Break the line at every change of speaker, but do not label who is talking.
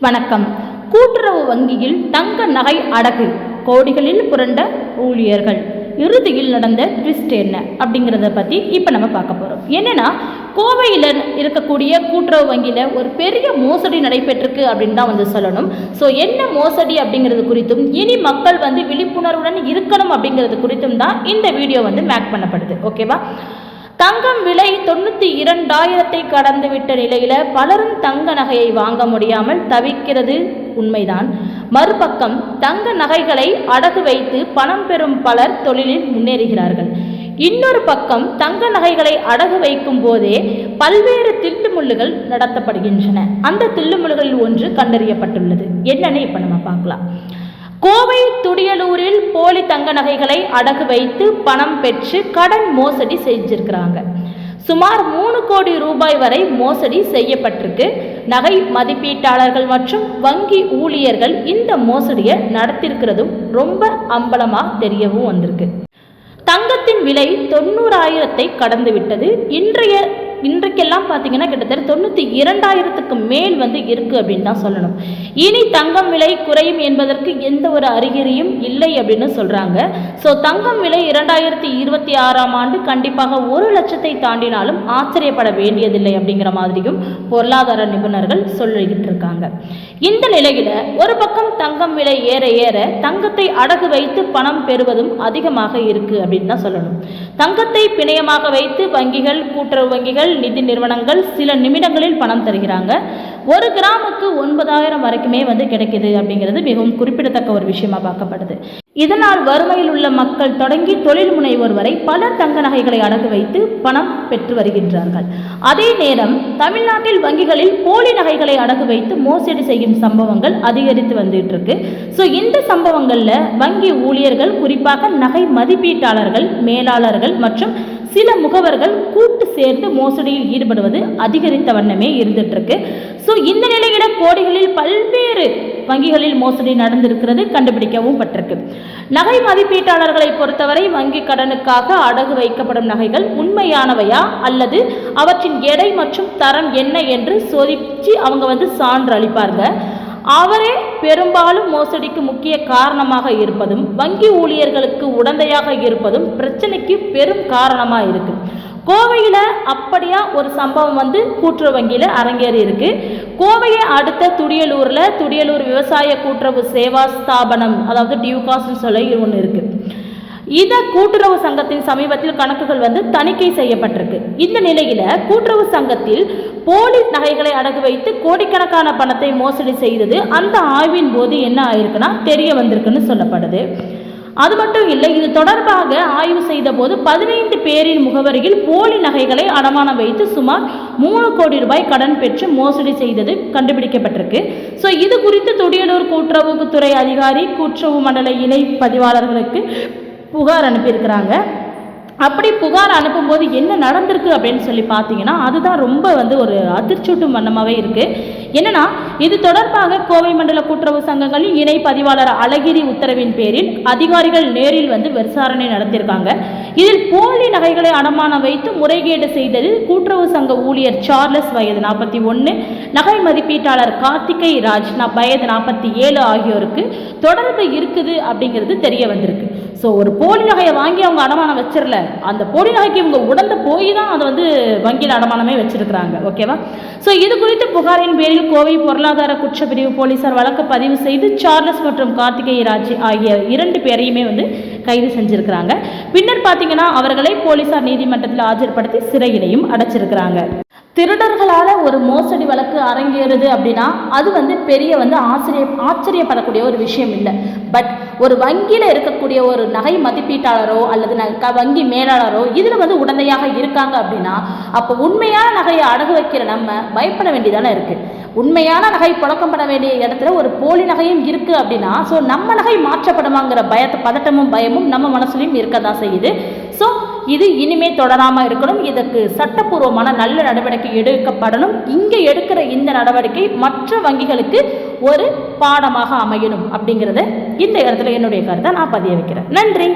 வணக்கம். கூட்டுறவு வங்கியில் தங்க நகை அடகு, கோடிகளில் புரண்ட ஊழியர்கள், இறுதியில் நடந்த ட்விஸ்ட் என்ன அப்படிங்கிறத பற்றி இப்போ நம்ம பார்க்க போகிறோம். என்னென்னா, கோவையில் இருக்கக்கூடிய கூட்டுறவு வங்கியில் ஒரு பெரிய மோசடி நடைபெற்றிருக்கு அப்படின்னு தான் சொல்லணும். ஸோ என்ன மோசடி அப்படிங்கிறது குறித்தும் இனி மக்கள் விழிப்புணர்வுடன் இருக்கணும் அப்படிங்கிறது குறித்தும் தான் இந்த வீடியோ மேக் பண்ணப்படுது. ஓகேவா? தங்கம் விலை 92,000 கடந்துவிட்ட நிலையில் பலரும் தங்க நகையை வாங்க முடியாமல் தவிக்கிறது உண்மைதான். மறுபக்கம் தங்க நகைகளை அடகு வைத்து பணம் பெறும் பலர் தொழிலில் முன்னேறுகிறார்கள். இன்னொரு பக்கம் தங்க நகைகளை அடகு வைக்கும் போதே பல்வேறு தில்லுமுள்ளுகள் நடத்தப்படுகின்றன. அந்த தில்லுமுள்ளுகளில் ஒன்று கண்டறியப்பட்டுள்ளது. என்னன்னு இப்போ நம்ம பார்க்கலாம். கோவை துடியலூரில் போலி தங்க நகைகளை அடகு வைத்து பணம் பெற்று கடன் மோசடி செஞ்சிருக்கிறாங்க. சுமார் 3 கோடி ரூபாய் வரை மோசடி செய்யப்பட்டிருக்கு. நகை மதிப்பீட்டாளர்கள் மற்றும் வங்கி ஊழியர்கள் இந்த மோசடியை நடத்திருக்கிறதும் ரொம்ப அம்பலமாக தெரியவும் வந்திருக்கு. தங்கத்தின் விலை 90,000 கடந்து விட்டது. இன்றைக்கெல்லாம் பார்த்தீங்கன்னா கிட்டத்தட்ட 92,000க்கு மேல் இருக்குது அப்படின்னு தான் சொல்லணும். இனி தங்கம் விலை குறையும் என்பதற்கு எந்த ஒரு அறிகுறியும் இல்லை அப்படின்னு சொல்கிறாங்க. ஸோ தங்கம் விலை 2026ஆம் ஆண்டு கண்டிப்பாக 1 லட்சத்தை தாண்டினாலும் ஆச்சரியப்பட வேண்டியதில்லை அப்படிங்கிற மாதிரியும் பொருளாதார நிபுணர்கள் சொல்லிக்கிட்டு இருக்காங்க. இந்த நிலையில் ஒரு பக்கம் தங்கம் விலை ஏற ஏற தங்கத்தை அடகு வைத்து பணம் பெறுவதும் அதிகமாக இருக்குது அப்படின்னு தான் சொல்லணும். தங்கத்தை பிணையமாக வைத்து வங்கிகள், கூட்டுறவு வங்கிகள், நிதி நிறுவனங்கள் சில நிமிடங்களில் பணம் தருகிறாங்க. 1 கிராமுக்கு 9,000 வரைக்குமே கிடைக்குது அப்படிங்கிறது மிகவும் குறிப்பிடத்தக்க ஒரு விஷயமா பார்க்கப்படுது. இதனால் வறுமையில் உள்ள மக்கள் தொடங்கி தொழில் முனைவோர் வரை பல தங்க நகைகளை அடகு வைத்து பணம் பெற்று வருகின்றார்கள். அதே நேரம் தமிழ்நாட்டில் வங்கிகளில் போலி நகைகளை அடகு வைத்து மோசடி செய்யும் சம்பவங்கள் அதிகரித்து வந்துட்டு இருக்கு. ஸோ இந்த சம்பவங்களில் வங்கி ஊழியர்கள், குறிப்பாக நகை மதிப்பீட்டாளர்கள், மேலாளர்கள் மற்றும் சில முகவர்கள் கூட்டு சேர்ந்து மோசடியில் ஈடுபடுவது அதிகரித்த வண்ணமே இருந்துட்டு இருக்கு. ஸோ இந்த நிலையில கோடிகளில் பல்வேறு வங்கிகளில் மோசடி நடந்திருக்கிறது கண்டுபிடிக்கவும் பட்டிருக்கு. நகை மதிப்பீட்டாளர்களை பொறுத்தவரை வங்கி கடனுக்காக அடகு வைக்கப்படும் நகைகள் உண்மையானவையா அல்லது அவற்றின் எடை மற்றும் தரம் என்ன என்று சோதிச்சு அவங்க சான்று அளிப்பாங்க. அவரே பெரும்பாலும் மோசடிக்கு முக்கிய காரணமாக இருப்பதும் வங்கி ஊழியர்களுக்கு உடந்தையாக இருப்பதும் பிரச்சனைக்கு பெரும் காரணமாக இருக்கு. கோவையில் அப்படியா ஒரு சம்பவம் கூட்டுறவு வங்கியில் அரங்கேறி இருக்கு. கோவையை அடுத்த துடியலூர் விவசாய கூட்டுறவு சேவா ஸ்தாபனம், அதாவது டியூகாஸ்ன்னு சொல்லி ஒன்று இருக்கு. இதை கூட்டுறவு சங்கத்தின் சமீபத்தில் கணக்குகள் தணிக்கை செய்யப்பட்டிருக்கு. இந்த நிலையில கூட்டுறவு சங்கத்தில் போலி நகைகளை அடகு வைத்து கோடிக்கணக்கான பணத்தை மோசடி செய்தது அந்த ஆய்வின் போது என்ன ஆயிருக்குன்னா தெரிய வந்திருக்குன்னு சொல்லப்படுது. அது மட்டும் இல்லை, இது தொடர்பாக ஆய்வு செய்த போது 15 பேரின் முகவரியில் போலி நகைகளை அடமானம் வைத்து சுமார் 3 கோடி ரூபாய் கடன் பெற்று மோசடி செய்தது கண்டுபிடிக்கப்பட்டிருக்கு. ஸோ இது குறித்து துடியலூர் கூட்டுறவுத்துறை அதிகாரி கூட்டுறவு மண்டல இணை பதிவாளர்களுக்கு புகார் அனுப்பியிருக்கிறாங்க. அப்படி புகார் அனுப்பும்போது என்ன நடந்திருக்கு அப்படின்னு சொல்லி பார்த்தீங்கன்னா அதுதான் ரொம்ப ஒரு அதிர்ச்சூட்டும் வண்ணமாகவே இருக்குது. என்னன்னா, இது தொடர்பாக கோவை மண்டல கூட்டுறவு சங்கங்களின் இணை பதிவாளர் அழகிரி உத்தரவின் பேரில் அதிகாரிகள் நேரில் விசாரணை நடத்தியிருக்காங்க. இதில் போலி நகைகளை அடமானம் வைத்து முறைகேடு செய்தது கூட்டுறவு சங்க ஊழியர் சார்லஸ் வயது 41, நகை மதிப்பீட்டாளர் கார்த்திகை ராஜ் வயது 47 ஆகியோருக்கு தொடர்பு இருக்குது அப்படிங்கிறது தெரிய வந்திருக்கு. ஸோ ஒரு போலி நகையை வாங்கி அவங்க அடமானம் வச்சிடல, அந்த போலி நகைக்கு இவங்க உடந்த போய் தான் அதை வங்கியில் அடமானமே வச்சிருக்கிறாங்க. ஓகேவா? ஸோ இது குறித்து புகாரின் பேரில் கோவை பொருளாதார குற்றப்பிரிவு போலீசார் வழக்கு பதிவு செய்து சார்லஸ் மற்றும் கார்த்திகை ராஜ் ஆகிய 2 பேரையுமே கைது செஞ்சிருக்கிறாங்க. பின்னர் பார்த்தீங்கன்னா அவர்களை போலீசார் நீதிமன்றத்தில் ஆஜர்படுத்தி சிறையிலையும் அடைச்சிருக்கிறாங்க. திருடர்களால் ஒரு மோசடி வழக்கு அரங்கேறுது அப்படின்னா அது பெரிய ஆச்சரியப்படக்கூடிய ஒரு விஷயம் இல்லை. பட் ஒரு வங்கியில் இருக்கக்கூடிய ஒரு நகை மதிப்பீட்டாளரோ அல்லது வங்கி மேலாளரோ இதில் உடந்தையாக இருக்காங்க அப்படின்னா அப்போ உண்மையான நகையை அடகு வைக்கிற நம்ம பயப்பட வேண்டியதானே இருக்குது. உண்மையான நகை புழக்கப்பட வேண்டிய இடத்துல ஒரு போலி நகையும் இருக்குது அப்படின்னா ஸோ நம்ம நகை மாற்றப்படுமாங்கிற பதட்டமும் பயமும் நம்ம மனசுலையும் இருக்க தான் செய்யுது. ஸோ இது இனிமே தொடராமல் இருக்கணும். இதற்கு சட்டப்பூர்வமான நல்ல நடவடிக்கை எடுக்கப்படணும். இங்கே எடுக்கிற இந்த நடவடிக்கை மற்ற வங்கிகளுக்கு ஒரு பாடமாக அமையணும் அப்படிங்கிறத இந்த இடத்துல என்னுடைய கருத்தை நான் பதிய வைக்கிறேன். நன்றி.